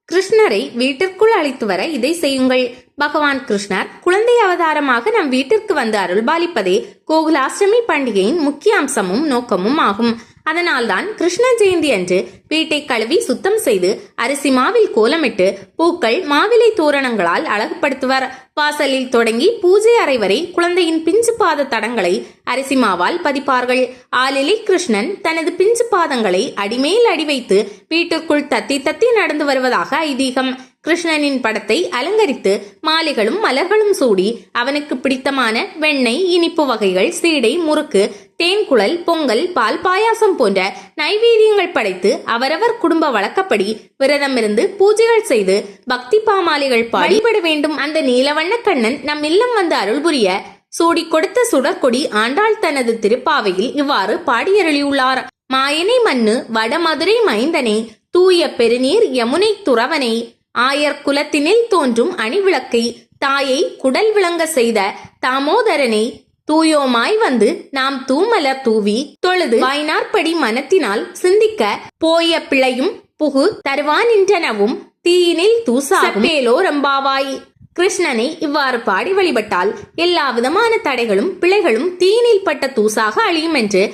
கிருஷ்ணரை வீட்டிற்குள் அழைத்து வர இதை செய்யுங்கள். பகவான் கிருஷ்ணர் குழந்தை அவதாரமாக நம் வீட்டிற்கு வந்து அருள்பாலிப்பதே கோகுலாஷ்டமி பண்டிகையின் முக்கிய அம்சமும் நோக்கமும் ஆகும். அதனால்தான் கிருஷ்ண ஜெயந்தி அன்று வீட்டை கழுவி சுத்தம் செய்து அரிசி மாவில் கோலமிட்டு பூக்கள் மாவிலை தோரணங்களால் அழகுபடுத்துவர். வாசலில் தொடங்கி பூஜை அறை வரை குழந்தையின் பிஞ்சு பாத தடங்களை அரிசி மாவால் பதிப்பார்கள். ஆலிலை கிருஷ்ணன் தனது பிஞ்சு பாதங்களை அடிமேல் அடி வைத்து வீட்டிற்குள் தத்தி தத்தி நடந்து வருவதாக ஐதீகம். கிருஷ்ணனின் படத்தை அலங்கரித்து மாலைகளும் மலர்களும் சூடி அவனுக்கு பிடித்தமான வெண்ணெய், இனிப்பு வகைகள், சீடை, முறுக்கு, தேன்குழல், பொங்கல், பால் பாயாசம் போன்ற நைவேத்தியங்கள் படைத்து அவரவர் குடும்ப வழக்கப்படி விரதமிருந்து பூஜைகள் செய்து பக்தி பாமாலைகள் பாடிபட வேண்டும். அந்த நீலவண்ண கண்ணன் நம் இல்லம் வந்து அருள் புரிய சூடி கொடுத்த சுடற்கொடி ஆண்டாள் தனது திருப்பாவையில் இவ்வாறு பாடியருளியுள்ளார். மாயனை மண்ணு வடமதுரை மைந்தனை, தூய பெருநீர் யமுனை துறவனை, ஆயர் குலத்தினில் தோன்றும் அணிவிளக்கை, தாயை குடல் விளங்க செய்த தாமோதரனை, தூயோமாய் வந்து நாம் தூமலர் தூவி தொழுது வாய்நாற்படி மனத்தினால் சிந்திக்க போய பிழையும் புகு தருவானின்றனவும் தீயினில் தூசாகேலோ ரம்பாவாய். கிருஷ்ணனை இவ்வாறு பாடி வழிபட்டால் எல்லா விதமான தடைகளும் பிழைகளும் தீயினில் பட்ட தூசாக அழியும் என்று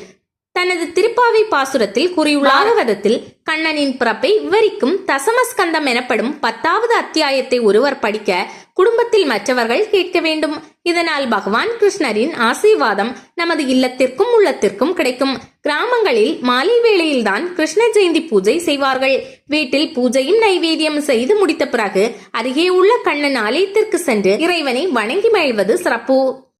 தனது திருப்பாவை பாசுரத்தில் கூறியுள்ளார். பாகவதத்தில் கண்ணனின் பிறப்பை விவரிக்கும் தசமஸ்கந்தம் எனப்படும் 10வது அத்தியாயத்தை ஒருவர் படிக்க குடும்பத்தில் மற்றவர்கள் கேட்க வேண்டும். இதனால் பகவான் கிருஷ்ணரின் ஆசீர்வாதம் நமது இல்லத்திற்கும் உள்ளத்திற்கும் கிடைக்கும். கிராமங்களில் மாலை வேளையில்தான் கிருஷ்ண ஜெயந்தி பூஜை செய்வார்கள். வீட்டில் பூஜையும் நைவேத்தியம் செய்து முடித்த பிறகு அருகே உள்ள கண்ணன் ஆலயத்திற்கு சென்று இறைவனை வணங்கி மகிழ்வது சிறப்பு.